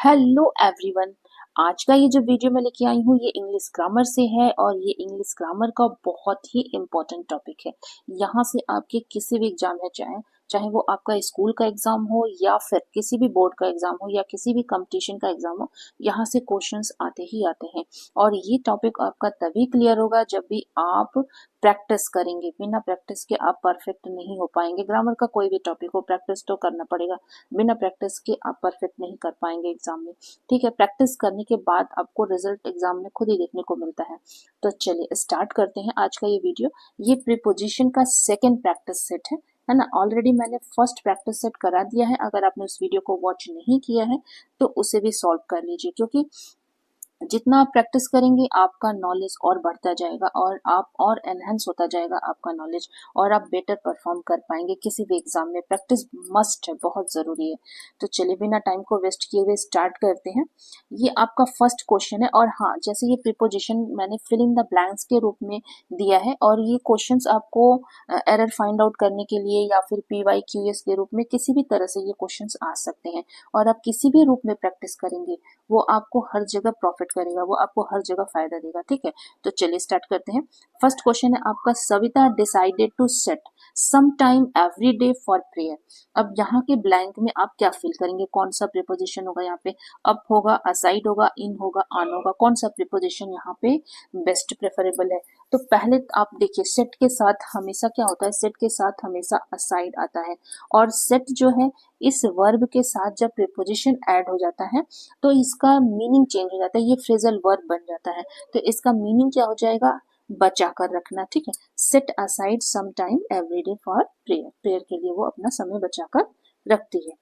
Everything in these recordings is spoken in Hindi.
Hello everyone. आज का ये जो वीडियो मैं लेके आई हूँ ये इंग्लिश ग्रामर से है और ये इंग्लिश ग्रामर का बहुत ही इम्पोर्टेंट टॉपिक है। यहाँ से आपके किसी भी एग्जाम में चाहे वो आपका स्कूल का एग्जाम हो या फिर किसी भी बोर्ड का एग्जाम हो या किसी भी कंपटीशन का एग्जाम हो, यहाँ से क्वेश्चंस आते ही आते हैं। और ये टॉपिक आपका तभी क्लियर होगा जब भी आप प्रैक्टिस करेंगे। बिना प्रैक्टिस के आप परफेक्ट नहीं हो पाएंगे। ग्रामर का कोई भी टॉपिक हो, प्रैक्टिस तो करना पड़ेगा। बिना प्रैक्टिस के आप परफेक्ट नहीं कर पाएंगे एग्जाम में। ठीक है, प्रैक्टिस करने के बाद आपको रिजल्ट एग्जाम में खुद ही देखने को मिलता है। तो चलिए स्टार्ट करते हैं आज का ये वीडियो। ये प्रीपोजिशन का सेकंड प्रैक्टिस सेट है ना। ऑलरेडी मैंने फर्स्ट प्रैक्टिस सेट करा दिया है। अगर आपने उस वीडियो को वॉच नहीं किया है तो उसे भी सॉल्व कर लीजिए, क्योंकि जितना आप प्रैक्टिस करेंगे आपका नॉलेज और बढ़ता जाएगा और आप और एनहेंस होता जाएगा आपका नॉलेज, और आप बेटर परफॉर्म कर पाएंगे किसी भी एग्जाम में। प्रैक्टिस मस्ट है, बहुत जरूरी है। तो चलिए बिना टाइम को वेस्ट किए हुए स्टार्ट करते हैं। ये आपका फर्स्ट क्वेश्चन है। और हाँ, जैसे ये प्रीपोजिशन मैंने फिल इन द ब्लैंक्स के रूप में दिया है और ये क्वेश्चंस आपको एरर फाइंड आउट करने के लिए या फिर PYQS के रूप में किसी भी तरह से ये क्वेश्चंस आ सकते हैं। और आप किसी भी रूप में प्रैक्टिस करेंगे वो आपको हर जगह प्रॉफिट करेगा, वो आपको हर जगह फायदा देगा। ठीक है, तो चलिए स्टार्ट करते हैं। फर्स्ट क्वेश्चन है आपका, Savita decided to set some time every day for prayer. अब यहाँ के ब्लैंक में आप क्या फिल करेंगे? कौन सा प्रीपोजिशन होगा यहाँ पे? अप होगा, असाइड होगा, इन होगा, ऑन होगा? कौन सा प्रीपोजिशन यहाँ पे बेस्ट प्रेफरेबल है? तो पहले आप देखिए, सेट के साथ हमेशा क्या होता है? सेट के साथ हमेशा असाइड आता है। और सेट जो है, इस वर्ब के साथ जब प्रीपोजिशन ऐड हो जाता है तो इसका मीनिंग चेंज हो जाता है, ये फ्रेजल वर्ब बन जाता है। तो इसका मीनिंग क्या हो जाएगा? बचा कर रखना। ठीक है, set aside some time every day for prayer. Prayer के लिए वो अपना समय बचा कर रखती है।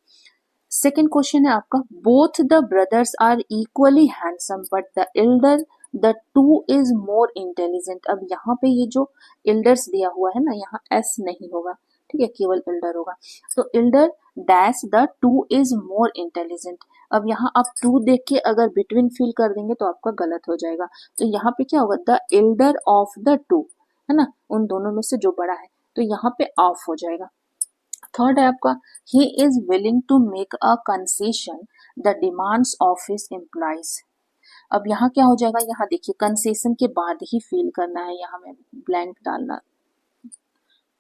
सेकेंड क्वेश्चन है आपका, both the brothers are equally handsome but the elder the two is more intelligent. अब यहाँ पे ये जो एल्डर्स दिया हुआ है ना, यहाँ एस नहीं होगा, ठीक है, केवल एल्डर होगा। तो Elder dash the two is more intelligent. अब यहाँ आप टू देख के अगर बिटवीन फिल कर देंगे तो आपका गलत हो जाएगा। तो यहाँ पे क्या होगा? The Elder of the two, है ना, उन दोनों में से जो बड़ा है। तो यहाँ पे ऑफ हो जाएगा। थर्ड है आपका, he is willing to make a concession the demands of his employees. अब यहाँ क्या हो जाएगा? यहाँ देखिए, कंसेशन के बाद ही फिल करना है। यहाँ में ब्लैंक डालना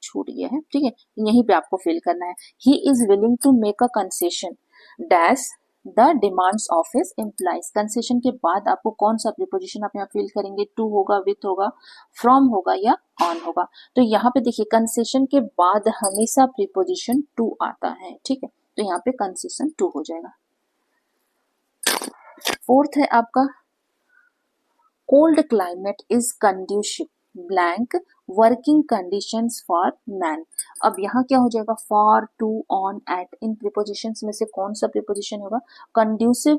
छूट गया है, ठीक है, यहीं पे आपको फिल करना है। He is willing to make a concession dash the demands of his employees. Concession के बाद आपको कौन सा प्रीपोजिशन आप यहाँ फिल करेंगे? टू होगा, विथ होगा, फ्रॉम होगा या ऑन होगा? तो यहाँ पे देखिए, कंसेशन के बाद हमेशा प्रीपोजिशन टू आता है। ठीक है, तो यहाँ पे कंसेशन टू हो जाएगा। फोर्थ है आपका, cold climate is conducive blank working conditions for man. अब यहाँ क्या हो जाएगा? For, to, on, at, in prepositions में से कौन सा प्रीपोजिशन होगा? कंड्यूसिव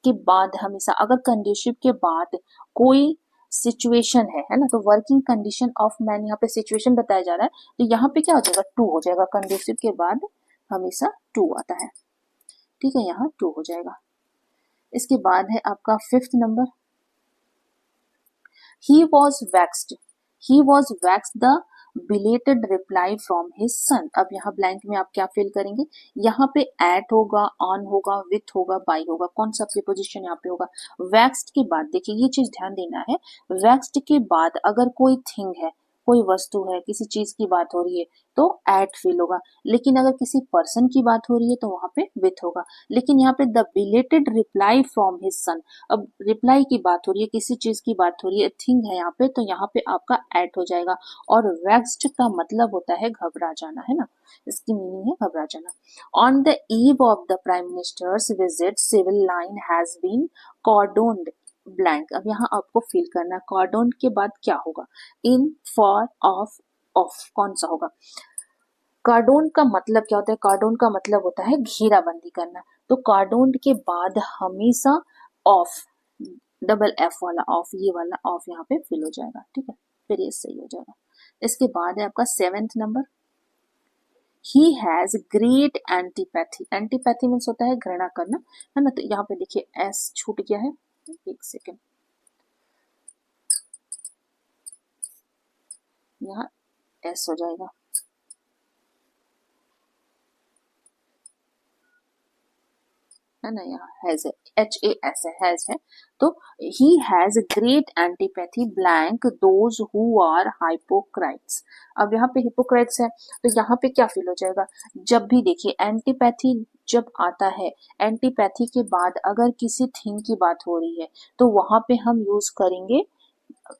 के बाद हमेशा, अगर कंड्यूसिव के बाद कोई सिचुएशन है ना, तो वर्किंग कंडीशन ऑफ मैन, यहाँ पे सिचुएशन बताया जा रहा है, तो यहाँ पे क्या हो जाएगा? टू हो जाएगा। कंड्यूसिव के बाद हमेशा टू आता है। ठीक है, यहाँ टू हो जाएगा। इसके बाद है आपका fifth number, he was vexed the belated reply from his son। अब यहाँ ब्लैंक में आप क्या फिल करेंगे? यहाँ पे एट होगा, ऑन होगा, विथ होगा, बाई होगा। कौन सा प्रीपोजिशन यहाँ पे होगा? वैक्स्ड के बाद, देखिए ये चीज ध्यान देना है, वैक्स्ड के बाद अगर कोई थिंग है, कोई वस्तु है, किसी चीज की बात हो रही है तो एट फिल होगा। लेकिन अगर किसी पर्सन की बात हो रही है तो वहां पे विथ होगा। लेकिन यहाँ पे the belated reply from his son, अब रिप्लाई की बात हो रही है, किसी चीज की बात हो रही है, थिंग है यहाँ पे, तो यहाँ पे आपका एट हो जाएगा। और वेक्स्ड का मतलब होता है घबरा जाना, है ना, इसकी मीनिंग है घबरा जाना। On the eve of the prime minister's visit civil line has been cordoned blank. अब यहाँ आपको फिल करना है, कॉर्डोन के बाद क्या होगा? इन, फॉर, ऑफ कौन सा होगा? कार्डोन का मतलब क्या होता है? कार्डोन का मतलब होता है घेराबंदी करना। तो कार्डोन के बाद हमेशा ऑफ, डबल एफ वाला ऑफ, ये वाला ऑफ यहाँ पे फिल हो जाएगा। ठीक है, फिर ये सही हो जाएगा। इसके बाद है आपका seventh number, he has great antipathy. Antipathy means होता है घृणा करना, है ना। तो यहाँ पे देखिए एस छूट गया है, एक सेकेंड, यहाँ एस हो जाएगा। है ना, यहाँ हैज है, HAS है, हैज है। तो he has great antipathy blank those who are hypocrites. अब यहाँ पे हिपोक्राइट्स है, तो यहाँ पे क्या फील हो जाएगा, जब भी देखिए एंटीपैथी जब आता है, एंटीपैथी के बाद अगर किसी थिंग की बात हो रही है तो वहां पे हम यूज करेंगे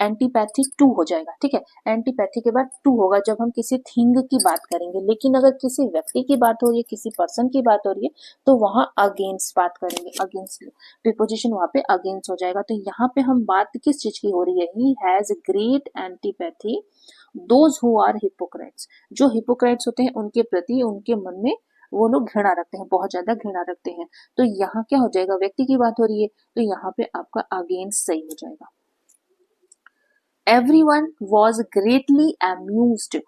एंटीपैथी टू हो जाएगा, ठीक है। एंटीपैथी के बाद टू होगा जब हम किसी थिंग की बात करेंगे, लेकिन अगर किसी व्यक्ति की बात हो रही है, किसी पर्सन की बात हो रही है, तो वहां अगेंस्ट बात करेंगे, अगेंस्ट प्रीपोजिशन वहां पे अगेंस्ट हो जाएगा। तो यहाँ पे हम बात किस चीज की हो रही है, he has great antipathy those who are hypocrites. जो हिपोक्राइट्स होते हैं उनके प्रति उनके मन में वो लोग घृणा रखते हैं, बहुत ज्यादा घृणा रखते हैं। तो यहाँ क्या हो जाएगा, व्यक्ति की बात हो रही है तो यहाँ पे आपका अगेंस्ट सही हो जाएगा। Everyone was greatly amused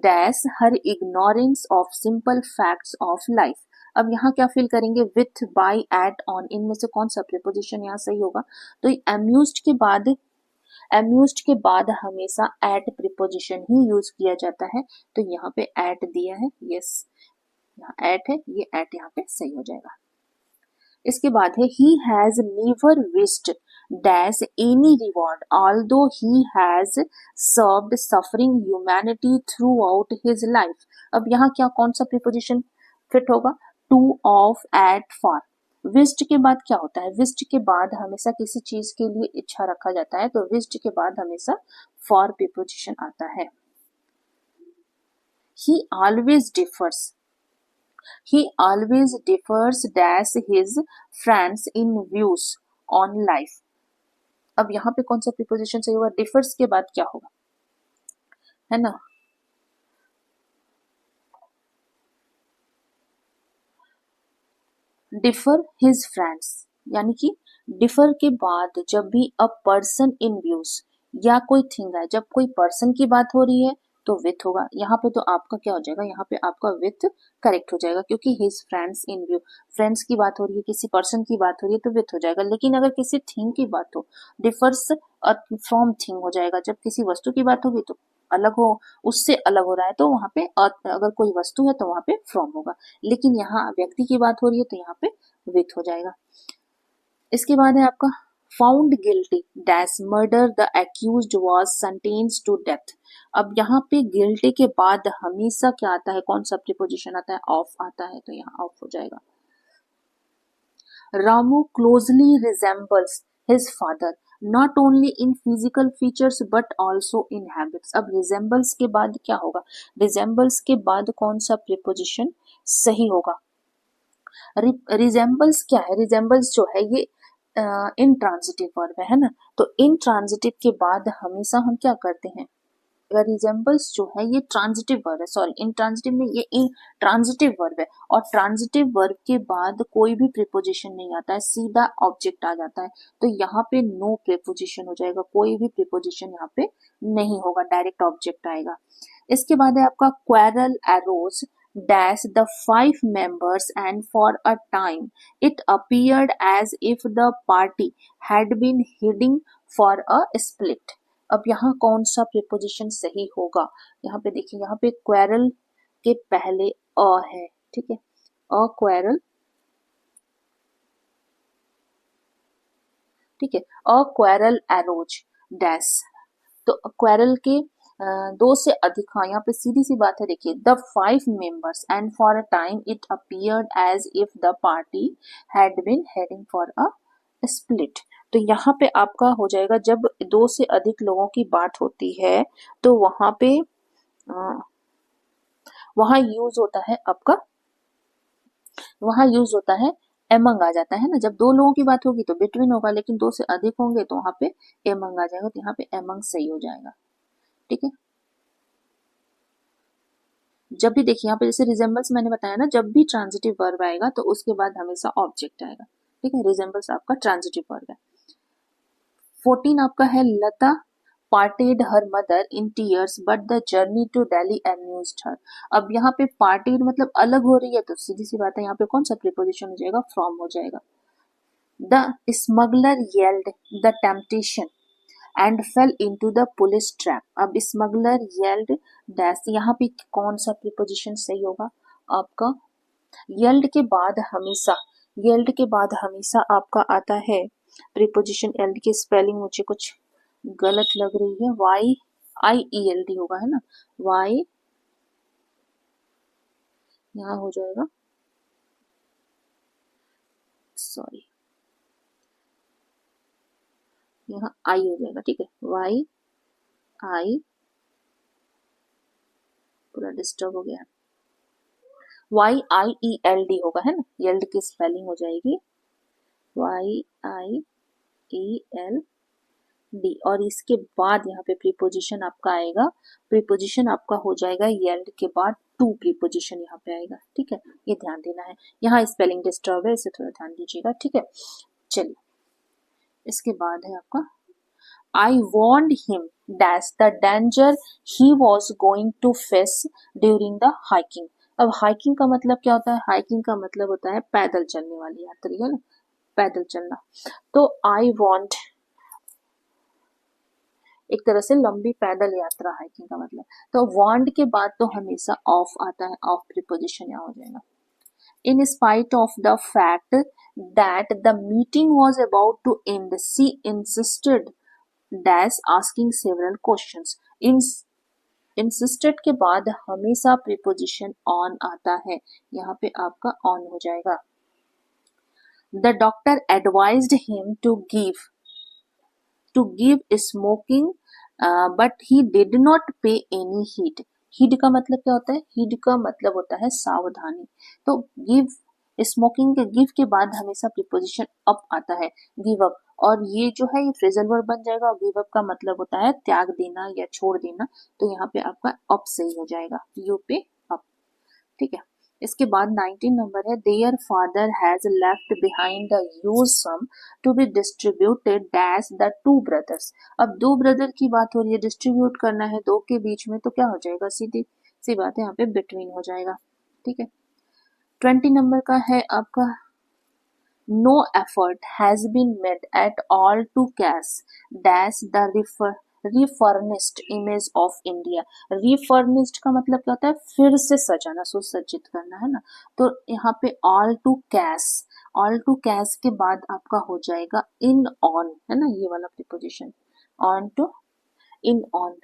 dash her ignorance of simple facts of life। अब यहाँ क्या फिल करेंगे, with, by, at, on, इनमें से कौन सा प्रीपोजिशन यहाँ सही होगा, तो amused के बाद हमेशा at प्रीपोजिशन ही यूज किया जाता है, तो यहाँ पे at दिया है, यस यहाँ at है, ये at यहाँ पे सही हो जाएगा। इसके बाद है he has never wished dash any reward although he has served suffering humanity throughout his life। अब यहाँ क्या कौन सा प्रीपोजिशन फिट होगा, to, of, at, for। विस्ट के बाद क्या होता है, विस्ट के बाद हमेशा किसी चीज के लिए इच्छा रखा जाता है, तो विस्ट के बाद हमेशा फॉर प्रीपोजिशन आता है। he always differs He always differs dash his friends in views on life। अब यहाँ पे कौन सा प्रीपोजिशन सही होगा, डिफर्स के बाद क्या होगा, है ना, डिफर हिज फ्रेंड्स, यानी कि डिफर के बाद जब भी अ पर्सन इन व्यूज या कोई थिंग है, जब कोई पर्सन की बात हो रही है तो विथ होगा। यहाँ पे तो आपका क्या हो जाएगा, यहाँ पे आपका विथ करेक्ट हो जाएगा, क्योंकि हिज फ्रेंड्स इन व्यू, फ्रेंड्स की बात हो रही है, किसी पर्सन की बात हो रही है तो विथ हो जाएगा। लेकिन अगर किसी थिंग की बात हो, डिफर्स फ्रॉम थिंग हो जाएगा। जब किसी वस्तु की बात होगी तो अलग हो, उससे अलग हो रहा है तो वहां पे अगर कोई वस्तु है तो वहां पे फ्रॉम होगा। लेकिन यहाँ व्यक्ति की बात हो रही है तो यहाँ पे विथ हो जाएगा। इसके बाद है आपका found guilty dash murder the accused was sentenced to death. अब यहाँ पे गिल्टी के बाद हमेशा क्या आता है, कौन सा प्रीपोजिशन आता है, ऑफ आता है, तो यहाँ ऑफ हो जाएगा। Ramu closely resembles his father not only in physical features but also in habits. अब रिजेंबल्स के बाद क्या होगा, रिजेंबल्स के बाद कौन सा प्रीपोजिशन सही होगा, रिजेंबल्स क्या है, रिजेंबल्स जो है ये इंट्रांजिटिव वर्ब है ना, तो इंट्रांजिटिव के बाद हमेशा हम क्या करते हैं, अगर रिजेंबल्स जो है ये ट्रांजिटिव वर्ब है, सॉरी इंट्रांजिटिव नहीं, ये ट्रांजिटिव वर्ब है, और ट्रांजिटिव वर्ब के बाद कोई भी प्रीपोजिशन नहीं आता है, सीधा ऑब्जेक्ट आ जाता है, तो यहाँ पे नो प्रीपोजिशन हो जाएगा, कोई भी प्रीपोजिशन यहाँ पे नहीं होगा, डायरेक्ट ऑब्जेक्ट आएगा। इसके बाद है आपका quarrel arrows dash the 5 members and for a time it appeared as if the party had been heading for a split। अब यहाँ कौन सा प्रीपोजिशन सही होगा, यहाँ पे देखिए, यहाँ पे क्वेरल के पहले अ है, ठीक है, अ क्वेरल, ठीक है, अ क्वेरल एरोज डैश, तो क्वेरल के दो से अधिक, हाँ यहाँ पे सीधी सी बात है, देखिए the 5 members and for a time it appeared as if the party had been heading for a split. तो यहाँ पे आपका हो जाएगा, जब दो से अधिक लोगों की बात होती है तो वहां पे वहां यूज होता है आपका, वहां यूज होता है एमंग आ जाता है ना, जब दो लोगों की बात होगी तो बिटवीन होगा, लेकिन दो से अधिक होंगे तो वहां पे एमंग आ जाएगा, तो यहाँ पे एमंग सही हो जाएगा, ठीक है। जब भी देखिए यहाँ पे जैसे रिजेंबल्स मैंने बताया ना, जब भी ट्रांजिटिव वर्ब आएगा तो उसके बाद हमेशा ऑब्जेक्ट आएगा, ठीक है, रिजेंबल्स आपका ट्रांजिटिव वर्ब है। 14 आपका है लता parted her mother in tears but the journey to Delhi amused her। अब यहाँ पे parted मतलब अलग हो रही है, तो सीधी सी बात है यहाँ पे कौन सा प्रीपोजिशन हो जाएगा, from हो जाएगा। The smuggler yelled the temptation and fell into the police trap। अब smuggler yelled dash, यहाँ पे कौन सा प्रीपोजिशन सही होगा आपका, yelled के बाद हमेशा येल्ड के बाद हमेशा आपका आता है प्रीपोजिशन। एल्ड की स्पेलिंग मुझे कुछ गलत लग रही है, YIELD होगा, है ना, Y यहाँ हो जाएगा, सॉरी यहाँ I हो जाएगा, ठीक है, YI, पूरा डिस्टर्ब हो गया, YIELD होगा, है ना, येल्ड की स्पेलिंग हो जाएगी YIELD, और इसके बाद यहाँ पे प्रीपोजिशन आपका आएगा, प्रीपोजिशन आपका हो जाएगा येल्ड के बाद टू प्रीपोजिशन यहाँ पे आएगा, ठीक है, ये ध्यान देना है, यहाँ स्पेलिंग डिस्टर्ब है, इसे थोड़ा ध्यान दीजिएगा, ठीक है। चलिए इसके बाद है आपका I warned him dash the danger he was going to face during the hiking। अब हाइकिंग का मतलब क्या होता है? हाइकिंग का मतलब होता है पैदल चलने वाली यात्री, है ना, पैदल चलना। तो I warned एक तरह से लंबी पैदल यात्रा, हाइकिंग का मतलब। तो वार्नड के बाद तो हमेशा ऑफ आता है, ऑफ प्रीपोजिशन यहाँ हो जाएगा। In spite of the fact that the meeting was about to end, she insisted dash asking several questions। insisted के बाद हमेशा प्रीपोजिशन on आता है, यहाँ पे आपका on हो जाएगा। The doctor advised him to give smoking but he did not pay any heed। heed का मतलब क्या होता है? heed का मतलब होता है सावधानी। तो give स्मोकिंग के गिव के बाद हमेशा प्रीपोजिशन अप आता है, गिव अप, और ये जो है ये फ्रेजल वर्ब बन जाएगा, और गिव अप का मतलब होता है त्याग देना या छोड़ देना। तो यहाँ पे आपका अप सही हो जाएगा, यू पे अप, ठीक है। इसके बाद 19 नंबर है, their father has left behind the huge sum to be distributed dash the two brothers. अब दो ब्रदर की बात हो रही है, डिस्ट्रीब्यूट करना है दो के बीच में, तो क्या हो जाएगा? सीधी सी बात है, यहाँ पे बिटवीन हो जाएगा, ठीक है। 20 नंबर का है आपका, no effort has been made at all to cash dash the refurnished image of India. Refurnished का मतलब क्या होता है? फिर से सजाना, सुसज्जित करना, है ना। तो यहाँ पे ऑल टू कैश के बाद आपका हो जाएगा इन ऑन, है ना, ये वाला preposition, on to in on,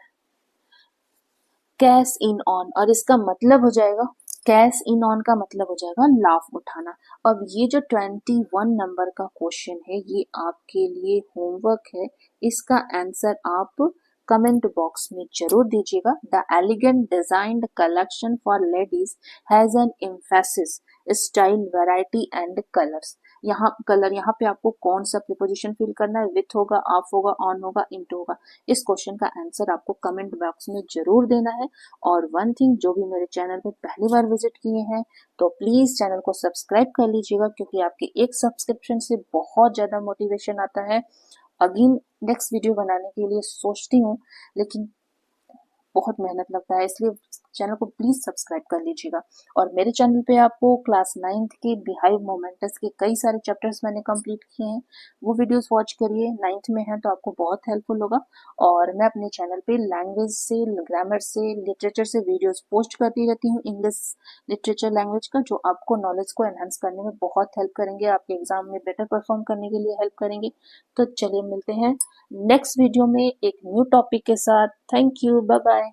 cash in on, और इसका मतलब हो जाएगा, कैश इन ऑन का मतलब हो जाएगा लाभ उठाना। अब ये जो 21 नंबर का क्वेश्चन है ये आपके लिए होमवर्क है, इसका आंसर आप कमेंट बॉक्स में जरूर दीजिएगा। The elegant designed collection for ladies has an emphasis style variety and colours. यहाँ पे आपको कौन सा प्रीपोजिशन फिल करना है? विथ होगा, ऑफ होगा, ऑन होगा, इनटू होगा। इस क्वेश्चन का आंसर आपको कमेंट बॉक्स में जरूर देना है। और वन थिंग, जो भी मेरे चैनल पे पहली बार विजिट किए हैं तो प्लीज चैनल को सब्सक्राइब कर लीजिएगा, क्योंकि आपके एक सब्सक्रिप्शन से बहुत ज्यादा मोटिवेशन आता है। अगेन नेक्स्ट वीडियो बनाने के लिए सोचती हूँ, लेकिन बहुत मेहनत लगता है, इसलिए चैनल को प्लीज सब्सक्राइब कर लीजिएगा। और मेरे चैनल पे आपको क्लास 9th के बिहाइव मोमेंटस के कई सारे चैप्टर्स मैंने कंप्लीट किए हैं, वो वीडियोस वॉच करिए, 9th में है तो आपको बहुत हेल्पफुल होगा। और मैं अपने चैनल पे लैंग्वेज से, ग्रामर से, लिटरेचर से वीडियोस पोस्ट करती रहती हूँ, इंग्लिश लिटरेचर लैंग्वेज का, जो आपको नॉलेज को एनहांस करने में बहुत हेल्प करेंगे, आपके एग्जाम में बेटर परफॉर्म करने के लिए हेल्प करेंगे। तो चलिए मिलते हैं नेक्स्ट वीडियो में एक न्यू टॉपिक के साथ। Thank you, bye bye.